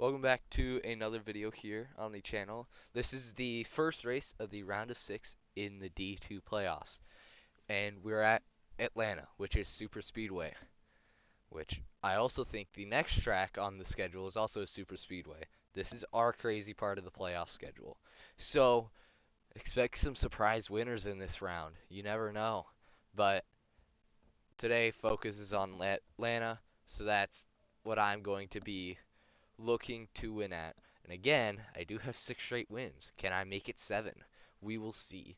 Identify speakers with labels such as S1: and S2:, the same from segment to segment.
S1: Welcome back to another video here on the channel. This is the first race of the round of 6 in the D2 playoffs. And we're at Atlanta, which is super speedway, which I also think the next track on the schedule is also a super speedway. This is our crazy part of the playoff schedule. So, expect some surprise winners in this round. You never know. But today focus is on Atlanta, so that's what I'm going to be looking to win at. And again, I do have 6 straight wins. Can I make it 7? We will see.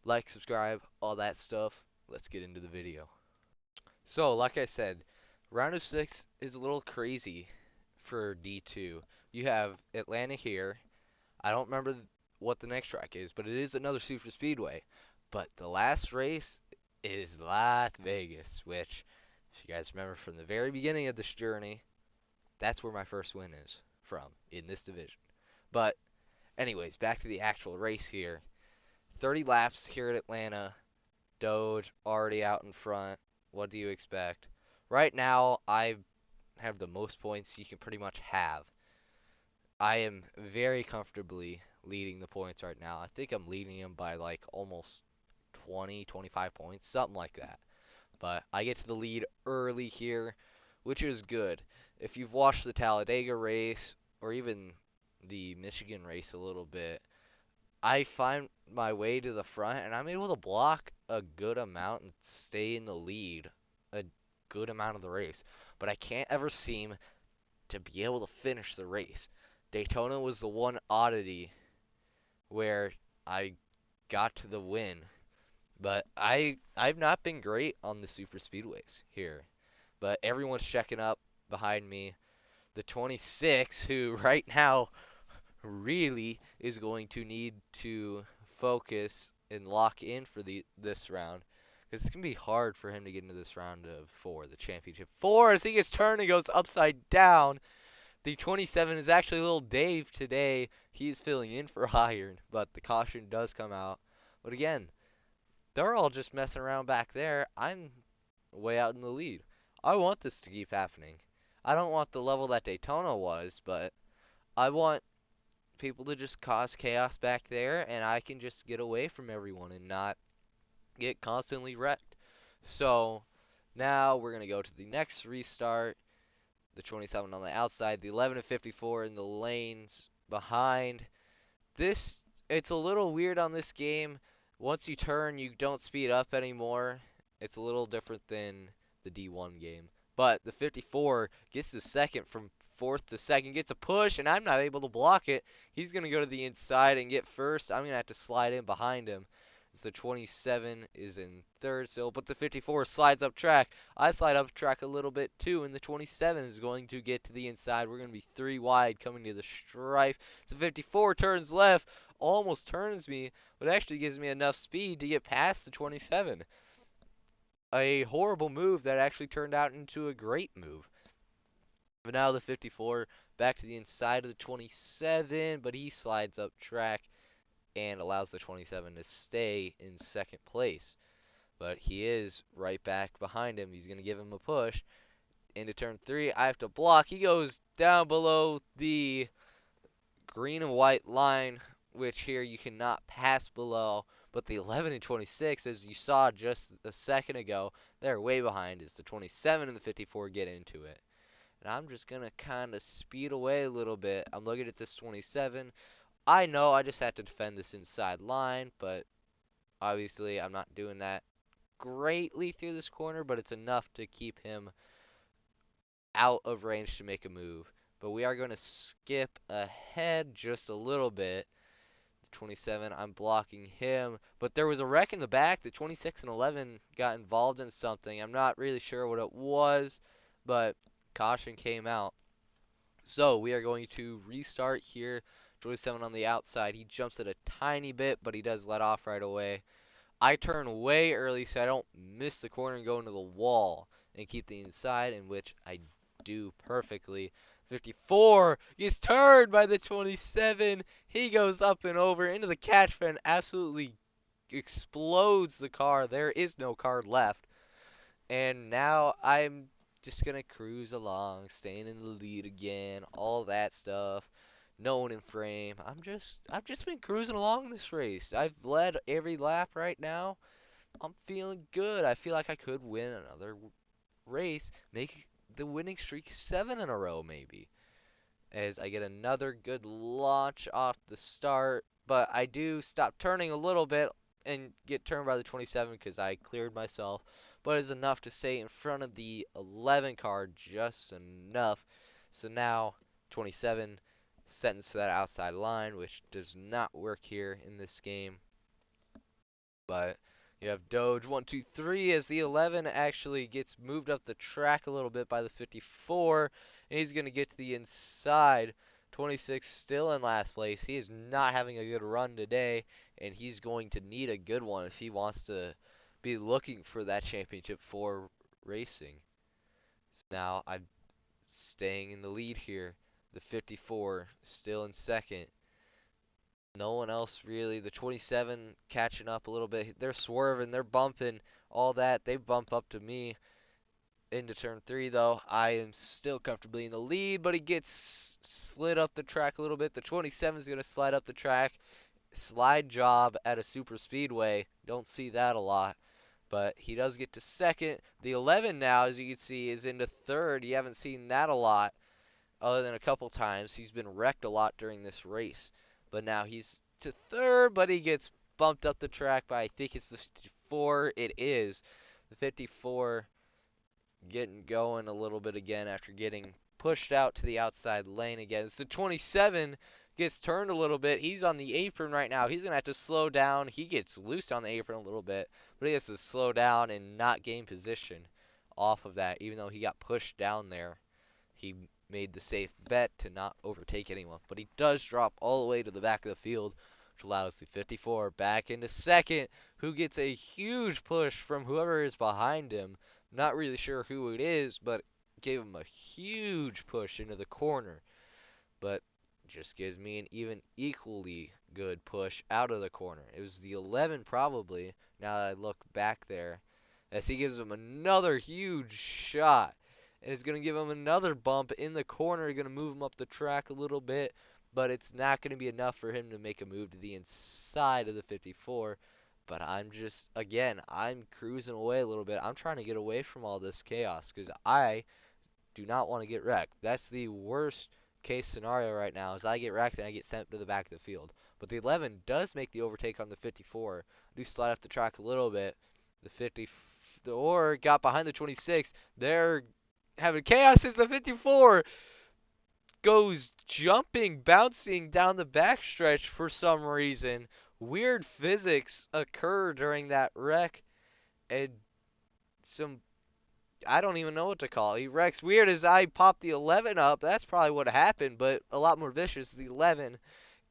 S1: Like, subscribe, all that stuff. Let's get into the video. So, like I said, round of 6 is a little crazy for D2. You have Atlanta here. I don't remember what the next track is, but it is another super speedway. But the last race is Las Vegas, which, if you guys remember from the very beginning of this journey, that's where my first win is from in this division. But anyways, back to the actual race here. 30 laps here at Atlanta. Doge already out in front. What do you expect? Right now, I have the most points you can pretty much have. I am very comfortably leading the points right now. I think I'm leading them by like almost 20, 25 points, something like that. But I get to the lead early here, which is good. If you've watched the Talladega race or even the Michigan race a little bit, I find my way to the front and I'm able to block a good amount and stay in the lead a good amount of the race. But I can't ever seem to be able to finish the race. Daytona was the one oddity where I got to the win. But I've not been great on the super speedways here. But everyone's checking up behind me. The 26, who right now really is going to need to focus and lock in for this round. Because it's going to be hard for him to get into this round of 4, the championship. 4, as he gets turned and goes upside down. The 27 is actually little Dave today. He's filling in for Iron, but the caution does come out. But again, they're all just messing around back there. I'm way out in the lead. I want this to keep happening. I don't want the level that Daytona was, but I want people to just cause chaos back there, and I can just get away from everyone and not get constantly wrecked. So now we're going to go to the next restart. The 27 on the outside, the 11 and 54 in the lanes behind. It's a little weird on this game. Once you turn, you don't speed up anymore. It's a little different than the D1 game. But the 54 gets the second from fourth to second, gets a push, and I'm not able to block it. He's going to go to the inside and get first. I'm going to have to slide in behind him. As the 27 is in third still, but the 54 slides up track. I slide up track a little bit too, and the 27 is going to get to the inside. We're going to be 3 wide coming to the stripe. The 54 turns left, almost turns me, but actually gives me enough speed to get past the 27. A horrible move that actually turned out into a great move. But now the 54 back to the inside of the 27, but he slides up track and allows the 27 to stay in second place. But he is right back behind him. He's going to give him a push. Into turn 3, I have to block. He goes down below the green and white line, which here you cannot pass below. But the 11 and 26, as you saw just a second ago, they're way behind as the 27 and the 54 get into it. And I'm just going to kind of speed away a little bit. I'm looking at this 27. I know I just have to defend this inside line, but obviously I'm not doing that greatly through this corner, but it's enough to keep him out of range to make a move. But we are going to skip ahead just a little bit. The 27, I'm blocking him. But there was a wreck in the back. The 26 and 11 got involved in something. I'm not really sure what it was, but caution came out. So we are going to restart here. 27 on the outside. He jumps it a tiny bit, but he does let off right away. I turn way early so I don't miss the corner and go into the wall and keep the inside, in which I do perfectly. 54 gets turned by the 27. He goes up and over into the catch fan, absolutely explodes the car. There is no car left. And now I'm just gonna cruise along, staying in the lead again, all that stuff. No one in frame. I've just been cruising along this race. I've led every lap right now. I'm feeling good. I feel like I could win another race, make the winning streak 7 in a row maybe, as I get another good launch off the start. But I do stop turning a little bit and get turned by the 27 because I cleared myself. But it's enough to stay in front of the 11 car, just enough. So now 27 sentenced to that outside line, which does not work here in this game. But you have Doge 123 as the 11 actually gets moved up the track a little bit by the 54, and he's going to get to the inside. 26 still in last place. He is not having a good run today, and he's going to need a good one if he wants to be looking for that championship for racing. So now I'm staying in the lead here. The 54 still in second. No one else really. The 27 catching up a little bit. They're swerving, they're bumping, all that. They bump up to me into turn 3, though. I am still comfortably in the lead, but he gets slid up the track a little bit. The 27 is going to slide up the track. Slide job at a super speedway. Don't see that a lot. But he does get to second. The 11 now, as you can see, is into third. You haven't seen that a lot, other than a couple times. He's been wrecked a lot during this race. But now he's to third, but he gets bumped up the track by, I think it's the 54. It is. The 54 getting going a little bit again after getting pushed out to the outside lane again. It's the 27 gets turned a little bit. He's on the apron right now. He's going to have to slow down. He gets loose on the apron a little bit, but he has to slow down and not gain position off of that, even though he got pushed down there. He made the safe bet to not overtake anyone, but he does drop all the way to the back of the field, which allows the 54 back into second, who gets a huge push from whoever is behind him. Not really sure who it is, but gave him a huge push into the corner. But just gives me an even equally good push out of the corner. It was the 11 probably, now that I look back there, as he gives him another huge shot. And it's going to give him another bump in the corner, going to move him up the track a little bit, but it's not going to be enough for him to make a move to the inside of the 54. But I'm just, again, I'm cruising away a little bit. I'm trying to get away from all this chaos because I do not want to get wrecked. That's the worst case scenario right now, is I get wrecked and I get sent to the back of the field. But the 11 does make the overtake on the 54. Do slide up the track a little bit. The 54 got behind the 26. They're having chaos as the 54 goes jumping, bouncing down the backstretch for some reason. Weird physics occur during that wreck, and some, I don't even know what to call it. He wrecks weird as I pop the 11 up. That's probably what happened, but a lot more vicious. The 11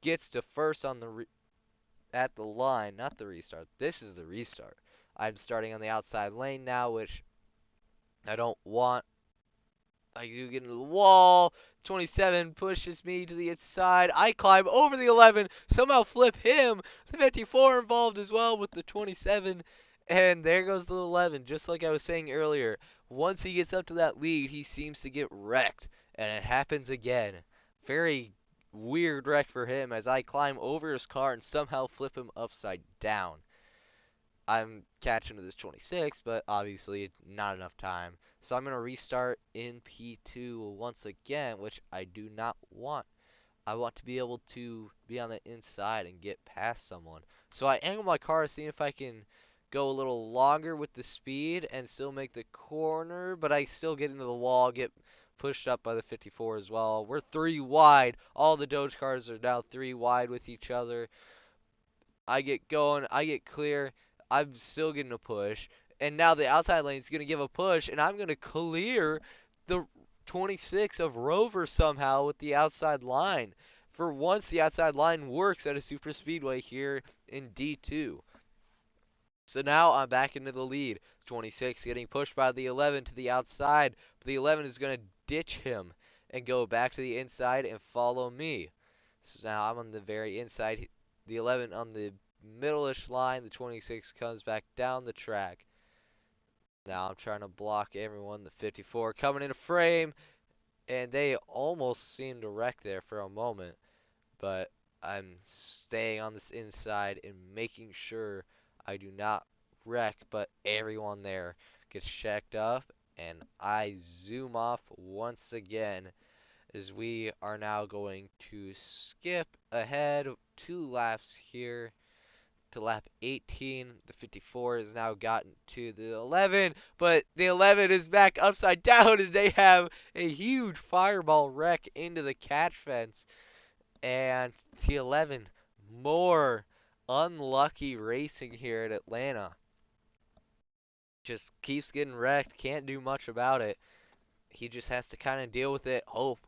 S1: gets to first on the at the line, not the restart. This is the restart. I'm starting on the outside lane now, which I don't want. I do get into the wall. 27 pushes me to the inside. I climb over the 11, somehow flip him. The 54 involved as well with the 27. And there goes the 11, just like I was saying earlier. Once he gets up to that lead, he seems to get wrecked. And it happens again. Very weird wreck for him as I climb over his car and somehow flip him upside down. I'm catching to this 26, but obviously not enough time. So I'm going to restart in P2 once again, which I do not want. I want to be able to be on the inside and get past someone. So I angle my car to see if I can go a little longer with the speed and still make the corner, but I still get into the wall, get pushed up by the 54 as well. We're 3 wide. All the Doge cars are now 3 wide with each other. I get going, I get clear, I'm still getting a push, and now the outside lane is going to give a push, and I'm going to clear the 26 of Rover somehow with the outside line. For once, the outside line works at a super speedway here in D2. So now I'm back into the lead. 26 getting pushed by the 11 to the outside, but the 11 is going to ditch him and go back to the inside and follow me. So now I'm on the very inside. The 11 on the middle-ish line. The 26 comes back down the track. Now I'm trying to block everyone. The 54 coming into frame, and they almost seemed to wreck there for a moment. But I'm staying on this inside and making sure I do not wreck, but everyone there gets checked up, and I zoom off once again as we are now going to skip ahead 2 laps here to lap 18. The 54 has now gotten to the 11, but the 11 is back upside down and they have a huge fireball wreck into the catch fence. And the 11, more unlucky racing here at Atlanta. Just keeps getting wrecked, can't do much about it. He just has to kind of deal with it, hope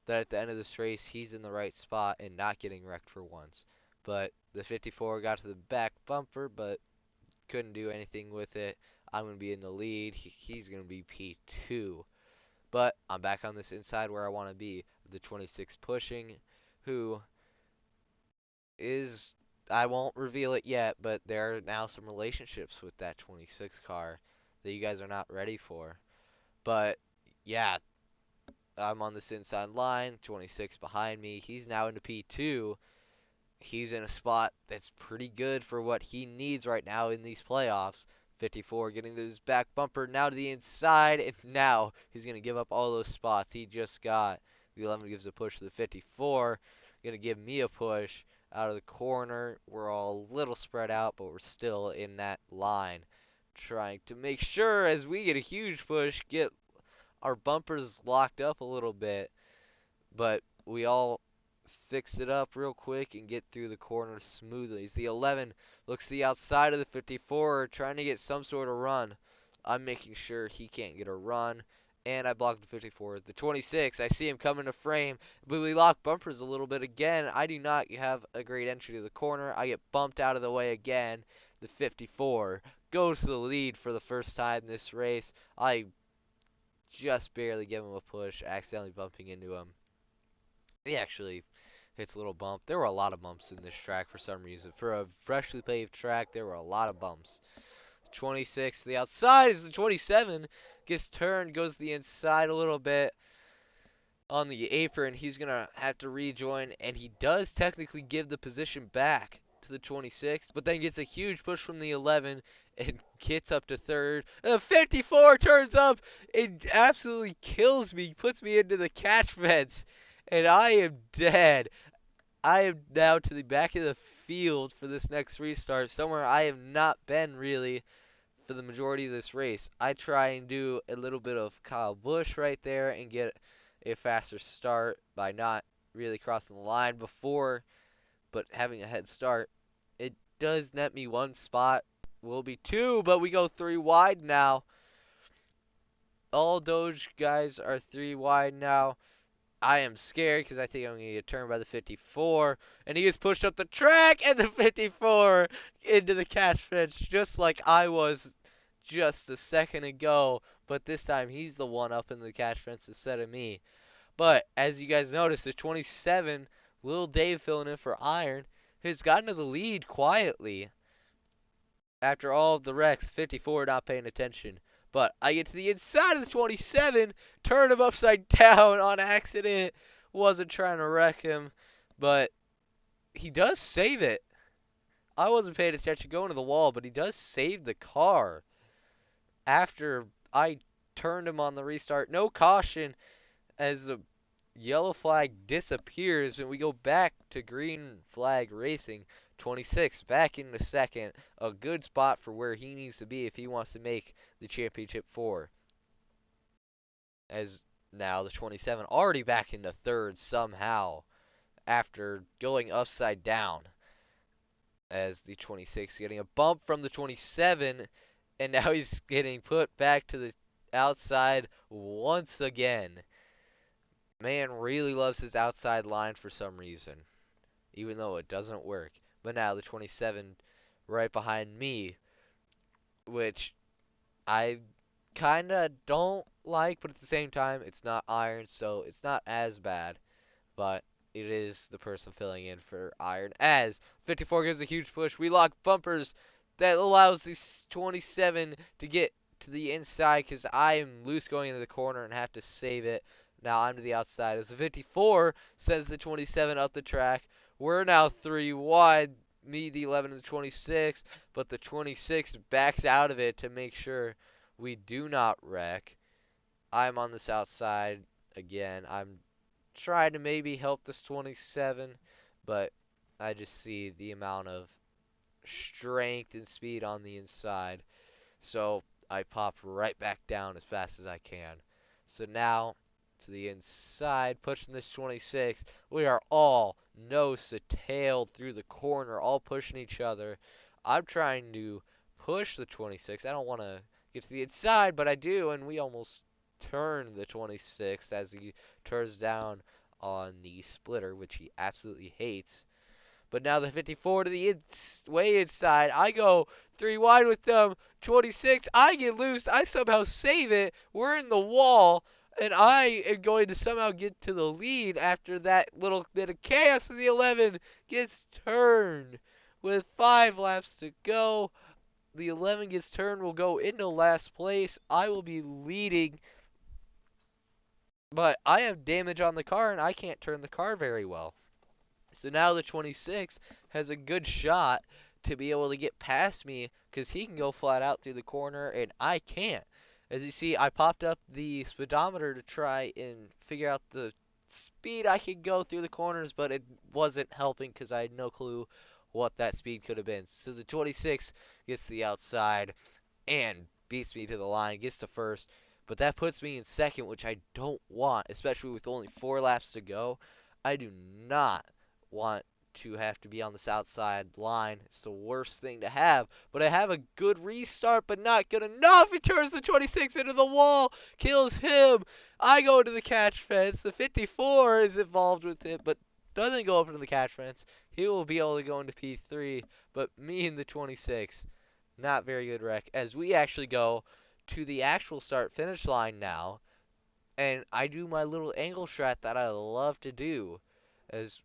S1: that at the end of this race he's in the right spot and not getting wrecked for once. But the 54 got to the back bumper, but couldn't do anything with it. I'm going to be in the lead. He's going to be P2. But I'm back on this inside where I want to be. The 26 pushing, who is, I won't reveal it yet, but there are now some relationships with that 26 car that you guys are not ready for. But yeah, I'm on this inside line, 26 behind me. He's now into P2. He's in a spot that's pretty good for what he needs right now in these playoffs. 54 getting his back bumper now to the inside, and now he's going to give up all those spots he just got. The 11 gives a push to the 54. Going to give me a push out of the corner. We're all a little spread out, but we're still in that line. Trying to make sure as we get a huge push, get our bumpers locked up a little bit. But we all fix it up real quick and get through the corner smoothly. As the 11 looks to the outside of the 54, trying to get some sort of run. I'm making sure he can't get a run, and I blocked the 54. The 26, I see him coming to frame, but we lock bumpers a little bit again. I do not have a great entry to the corner. I get bumped out of the way again. The 54 goes to the lead for the first time this race. I just barely give him a push, accidentally bumping into him. He actually hits a little bump. There were a lot of bumps in this track for some reason. For a freshly paved track, there were a lot of bumps. 26 to the outside as the 27 gets turned, goes to the inside a little bit on the apron. He's going to have to rejoin, and he does technically give the position back to the 26, but then gets a huge push from the 11 and gets up to third. The 54 turns up and absolutely kills me, puts me into the catch fence, and I am dead. I am now to the back of the field for this next restart, somewhere I have not been really for the majority of this race. I try and do a little bit of Kyle Busch right there and get a faster start by not really crossing the line before, but having a head start. It does net me one spot. Will be two, but we go 3 wide now. All Doge guys are 3 wide now. I am scared because I think I'm going to get turned by the 54. And he is pushed up the track, and the 54 into the catch fence just like I was just a second ago. But this time he's the one up in the catch fence instead of me. But as you guys notice, the 27, Lil Dave filling in for Iron, has gotten to the lead quietly. After all of the wrecks, 54 not paying attention. But I get to the inside of the 27, turn him upside down on accident. Wasn't trying to wreck him, but he does save it. I wasn't paying attention going to the wall, but he does save the car. After I turned him on the restart, no caution as the yellow flag disappears and we go back to green flag racing. 26 back into second, a good spot for where he needs to be if he wants to make the championship 4. As now the 27 already back into third somehow after going upside down. As the 26 getting a bump from the 27, and now he's getting put back to the outside once again. Man really loves his outside line for some reason, even though it doesn't work. But now the 27 right behind me, which I kind of don't like, but at the same time, it's not Iron, so it's not as bad. But it is the person filling in for Iron. As 54 gives a huge push, we lock bumpers that allows the 27 to get to the inside because I am loose going into the corner and have to save it. Now I'm to the outside. As the 54 sends the 27 up the track. We're now 3 wide. Me, the 11, and the 26. But the 26 backs out of it to make sure we do not wreck. I'm on this outside again. I'm trying to maybe help this 27, but I just see the amount of strength and speed on the inside. So I pop right back down as fast as I can. So now to the inside, pushing this 26. We are all nose to tail through the corner, all pushing each other. I'm trying to push the 26. I don't want to get to the inside, but I do, and we almost turn the 26 as he turns down on the splitter, which he absolutely hates. But now the 54 to the way inside. I go 3 wide with them. 26. I get loose. I somehow save it. We're in the wall. And I am going to somehow get to the lead after that little bit of chaos. And the 11 gets turned with 5 laps to go. The 11 gets turned. Will go into last place. I will be leading. But I have damage on the car and I can't turn the car very well. So now the 26 has a good shot to be able to get past me because he can go flat out through the corner and I can't. As you see, I popped up the speedometer to try and figure out the speed I could go through the corners, but it wasn't helping because I had no clue what that speed could have been. So the 26 gets to the outside and beats me to the line, gets to first. But that puts me in second, which I don't want, especially with only 4 laps to go. I do not want to have to be on this outside line. It's the worst thing to have. But I have a good restart, but not good enough. He turns the 26 into the wall, kills him. I go into the catch fence. The 54 is involved with it, but doesn't go up into the catch fence. He will be able to go into P3, but me and the 26, not very good wreck. As we actually go to the actual start-finish line now, and I do my little angle strat that I love to do, as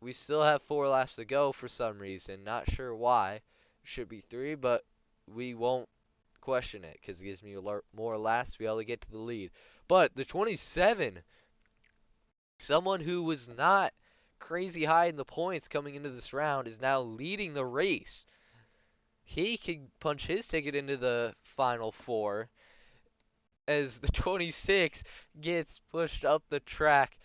S1: we still have 4 laps to go for some reason. Not sure why. Should be 3, but we won't question it because it gives me more laps to be able to get to the lead. But the 27, someone who was not crazy high in the points coming into this round, is now leading the race. He can punch his ticket into the final 4 as the 26 gets pushed up the track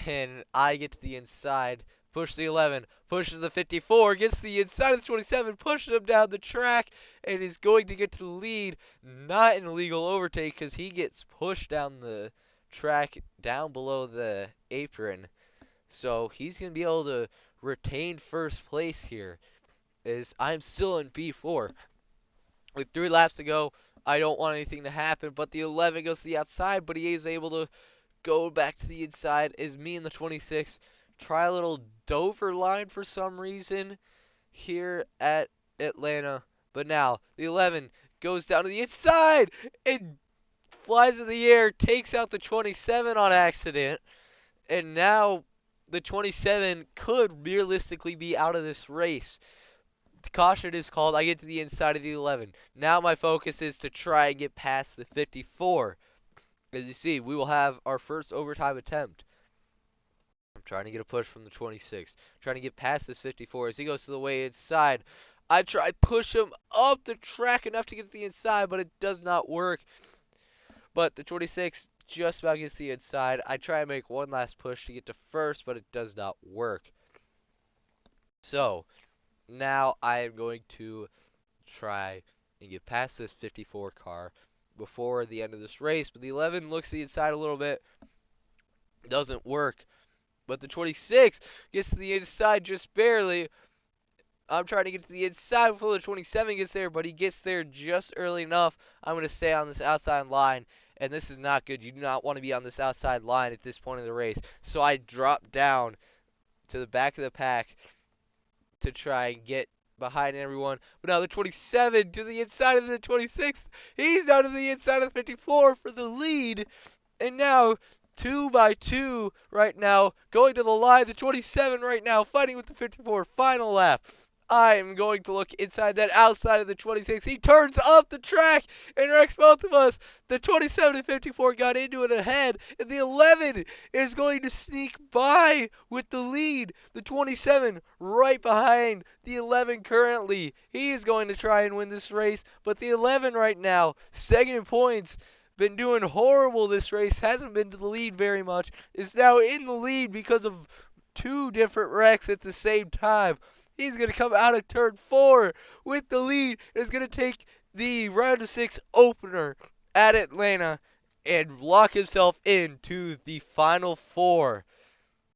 S1: and I get to the inside. Push the 11, pushes the 54, gets the inside of the 27, pushes him down the track, and is going to get to the lead. Not an illegal overtake because he gets pushed down the track down below the apron. So he's going to be able to retain first place here, as I'm still in P4. With 3 laps to go, I don't want anything to happen, but the 11 goes to the outside, but he is able to go back to the inside as me and the 26 try a little Dover line for some reason here at Atlanta. But now the 11 goes down to the inside and flies in the air, takes out the 27 on accident. And now the 27 could realistically be out of this race. The caution is called. I get to the inside of the 11. Now my focus is to try and get past the 54. As you see, we will have our first overtime attempt. I'm trying to get a push from the 26. Trying to get past this 54 as he goes to the way inside. I try to push him up the track enough to get to the inside, but it does not work. But the 26 just about gets to the inside. I try and make one last push to get to first, but it does not work. So, now I am going to try and get past this 54 car before the end of this race. But the 11 looks to the inside a little bit. Doesn't work. But the 26 gets to the inside just barely. I'm trying to get to the inside before the 27 gets there, but he gets there just early enough. I'm going to stay on this outside line, and this is not good. You do not want to be on this outside line at this point in the race. So I drop down to the back of the pack to try and get behind everyone. But now the 27 to the inside of the 26. He's down to the inside of the 54 for the lead. And now 2 by 2 right now going to the line. The 27 right now fighting with the 54. Final lap. I am going to look inside that outside of the 26. He turns up the track and wrecks both of us. The 27 and 54 got into it ahead, and the 11 is going to sneak by with the lead. The 27 right behind the 11 currently. He is going to try and win this race, but the 11 right now, second in points, been doing horrible this race, hasn't been to the lead very much, is now in the lead because of two different wrecks at the same time. He's going to come out of turn 4 with the lead. Is going to take the round of 6 opener at Atlanta and lock himself into the final 4